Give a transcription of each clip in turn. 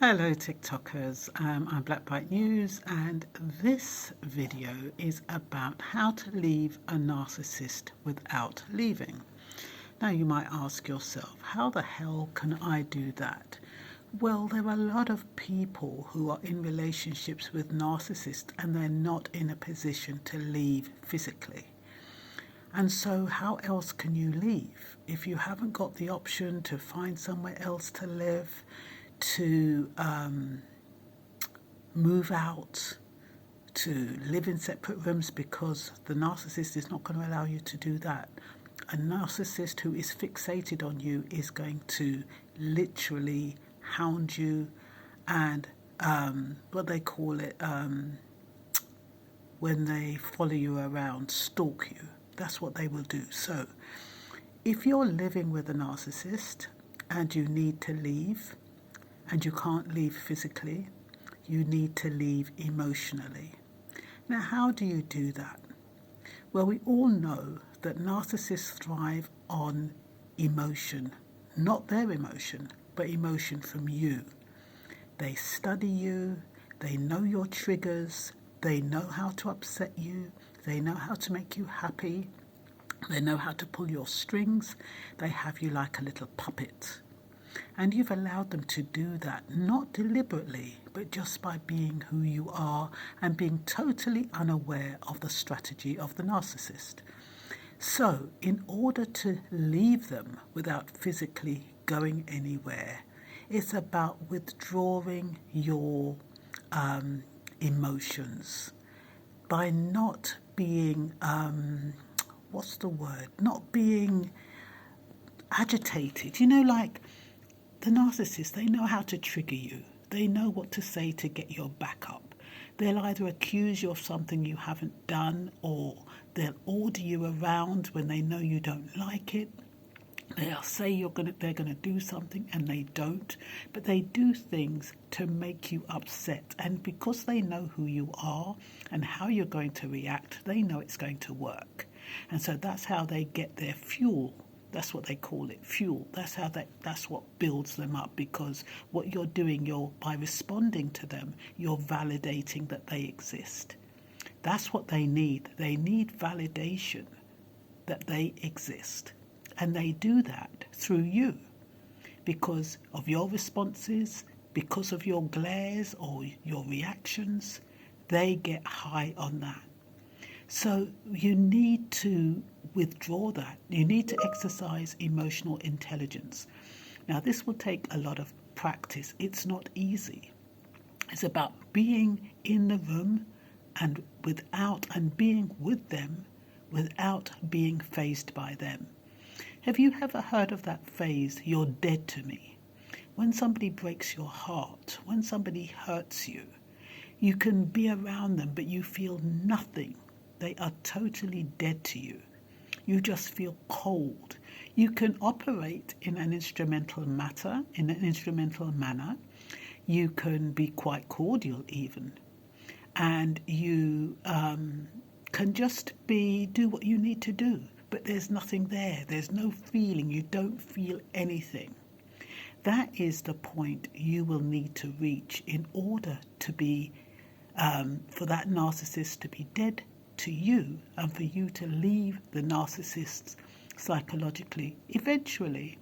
Hello TikTokers, I'm Black Bite News and this video is about how to leave a narcissist without leaving. Now you might ask yourself, how the hell can I do that? Well, there are a lot of people who are in relationships with narcissists and they're not in a position to leave physically. And so how else can you leave? If you haven't got the option to find somewhere else to live, to move out, to live in separate rooms, because the narcissist is not going to allow you to do that. A narcissist who is fixated on you is going to literally hound you and what they call it, when they follow you around, stalk you. That's what they will do. So if you're living with a narcissist and you need to leave, and you can't leave physically, you need to leave emotionally. Now, how do you do that? Well, we all know that narcissists thrive on emotion, not their emotion, but emotion from you. They study you, they know your triggers, they know how to upset you, they know how to make you happy, they know how to pull your strings, they have you like a little puppet. And you've allowed them to do that, not deliberately, but just by being who you are and being totally unaware of the strategy of the narcissist. So, in order to leave them without physically going anywhere, it's about withdrawing your emotions by not being, not being agitated. You know, like, the narcissist, they know how to trigger you. They know what to say to get your back up. They'll either accuse you of something you haven't done, or they'll order you around when they know you don't like it. They'll say they're gonna do something and they don't, but they do things to make you upset. And because they know who you are and how you're going to react, they know it's going to work. And so that's how they get their fuel. That's what they call it, fuel. That's what builds them up, because what you're doing, by responding to them, you're validating that they exist. That's what they need. They need validation that they exist. And they do that through you, because of your responses, because of your glares or your reactions. They get high on that. So you need to withdraw that. You need to exercise emotional intelligence. Now, this will take a lot of practice. It's not easy. It's about being in the room and being with them without being fazed by them. Have you ever heard of that phrase, "You're dead to me"? When somebody breaks your heart, when somebody hurts you, you can be around them, but you feel nothing. They are totally dead to you. You just feel cold. You can operate in an instrumental manner. You can be quite cordial even. And you can just do what you need to do. But there's nothing there. There's no feeling. You don't feel anything. That is the point you will need to reach in order to be, for that narcissist to be dead to you, and for you to leave the narcissist psychologically. Eventually,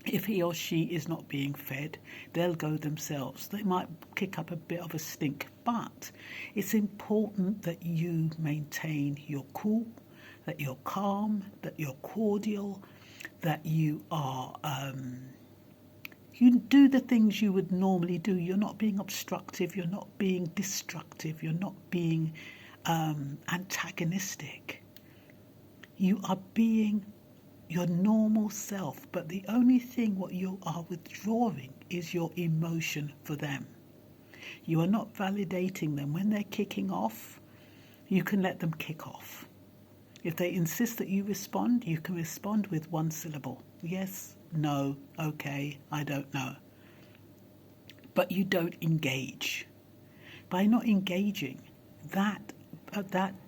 if he or she is not being fed, they'll go themselves. They might kick up a bit of a stink, but it's important that you maintain your cool, that you're calm, that you're cordial, that you are you do the things you would normally do. You're not being obstructive, you're not being destructive, you're not being antagonistic. You are being your normal self, but the only thing what you are withdrawing is your emotion for them. You are not validating them. When they're kicking off, you can let them kick off. If they insist that you respond, you can respond with one syllable. Yes, no, okay, I don't know. But you don't engage. By not engaging, that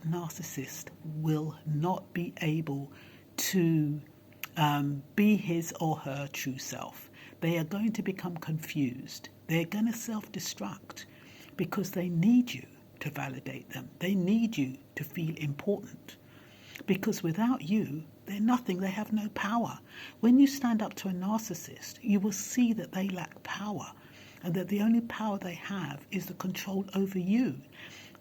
narcissist will not be able to be his or her true self, They are going to become confused. They're going to self-destruct because they need you to validate them. They need you to feel important. Because without you, they're nothing. They have no power. When you stand up to a narcissist, you will see that they lack power and that the only power they have is the control over you.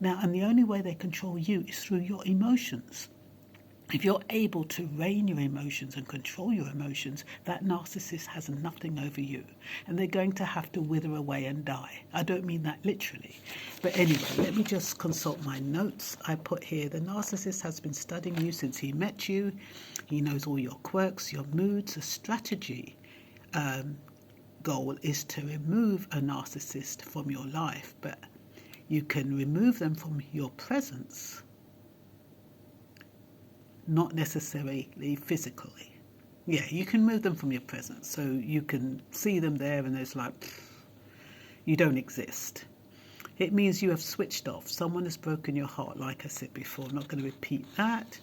Now, and the only way they control you is through your emotions. If you're able to rein your emotions and control your emotions, that narcissist has nothing over you. And they're going to have to wither away and die. I don't mean that literally. But anyway, let me just consult my notes. I put here, the narcissist has been studying you since he met you. He knows all your quirks, your moods. The strategy goal is to remove a narcissist from your life. But you can remove them from your presence, not necessarily physically. Yeah, you can move them from your presence. So you can see them there and it's like, you don't exist. It means you have switched off. Someone has broken your heart, like I said before. I'm not going to repeat that.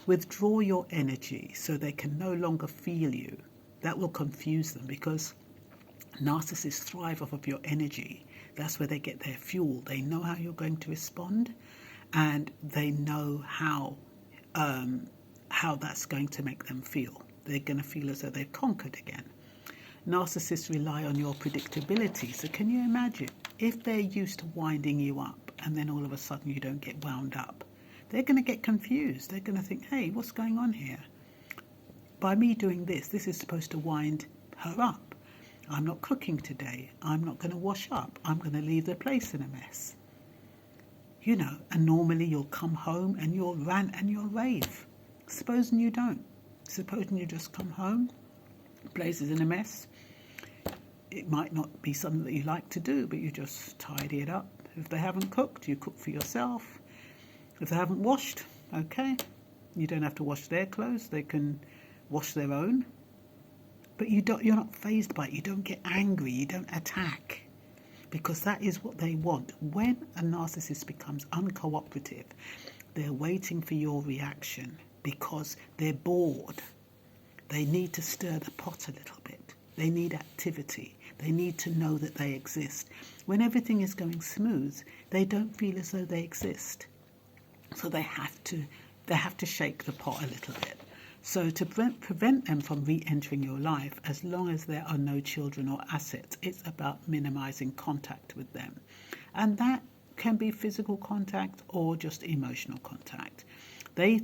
Withdraw your energy so they can no longer feel you. That will confuse them because narcissists thrive off of your energy. That's where they get their fuel. They know how you're going to respond and they know how that's going to make them feel. They're going to feel as though they've conquered again. Narcissists rely on your predictability. So can you imagine if they're used to winding you up and then all of a sudden you don't get wound up? They're going to get confused. They're going to think, hey, what's going on here? By me doing this, this is supposed to wind her up. I'm not cooking today. I'm not going to wash up. I'm going to leave the place in a mess. You know, and normally you'll come home and you'll rant and you'll rave. Supposing you don't. Supposing you just come home, the place is in a mess. It might not be something that you like to do, but you just tidy it up. If they haven't cooked, you cook for yourself. If they haven't washed, okay. You don't have to wash their clothes. They can wash their own. But you're not fazed by it. You don't get angry. You don't attack. Because that is what they want. When a narcissist becomes uncooperative, they're waiting for your reaction because they're bored. They need to stir the pot a little bit. They need activity. They need to know that they exist. When everything is going smooth, they don't feel as though they exist. So they have to shake the pot a little bit. So to prevent them from re-entering your life, as long as there are no children or assets, it's about minimizing contact with them. And that can be physical contact or just emotional contact. The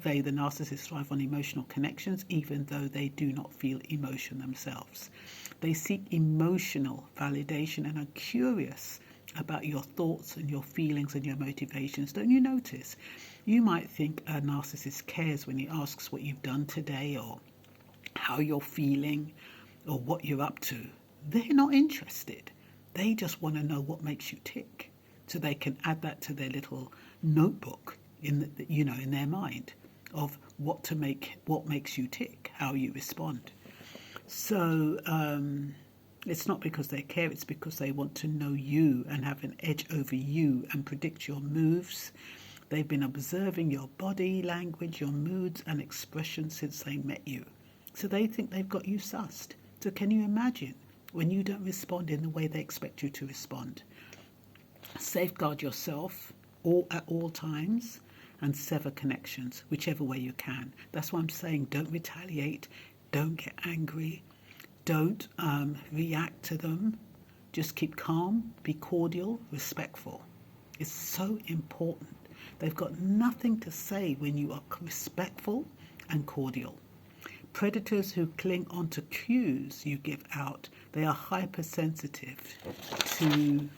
narcissists thrive on emotional connections, even though they do not feel emotion themselves. They seek emotional validation and are curious about your thoughts and your feelings and your motivations. Don't you notice? You might think a narcissist cares when he asks what you've done today or how you're feeling or what you're up to. They're not interested. They just want to know what makes you tick so they can add that to their little notebook in their mind of what makes you tick, how you respond. So it's not because they care, it's because they want to know you and have an edge over you and predict your moves. They've been observing your body language, your moods and expressions since they met you. So they think they've got you sussed. So can you imagine when you don't respond in the way they expect you to respond? Safeguard yourself at all times and sever connections, whichever way you can. That's why I'm saying don't retaliate, don't get angry, don't react to them. Just keep calm, be cordial, respectful. It's so important. They've got nothing to say when you are respectful and cordial. Predators who cling onto cues you give out, they are hypersensitive to,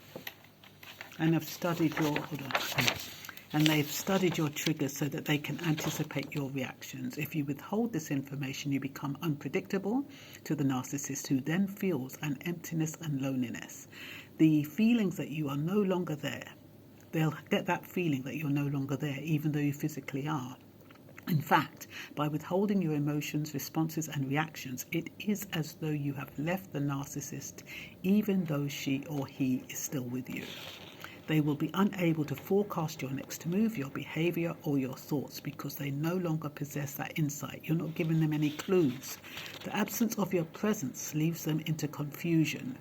and have studied they've studied your triggers so that they can anticipate your reactions. If you withhold this information, you become unpredictable to the narcissist, who then feels an emptiness and loneliness. The feelings that you are no longer there. They'll get that feeling that you're no longer there, even though you physically are. In fact, by withholding your emotions, responses and reactions, it is as though you have left the narcissist, even though she or he is still with you. They will be unable to forecast your next move, your behaviour or your thoughts because they no longer possess that insight. You're not giving them any clues. The absence of your presence leaves them into confusion.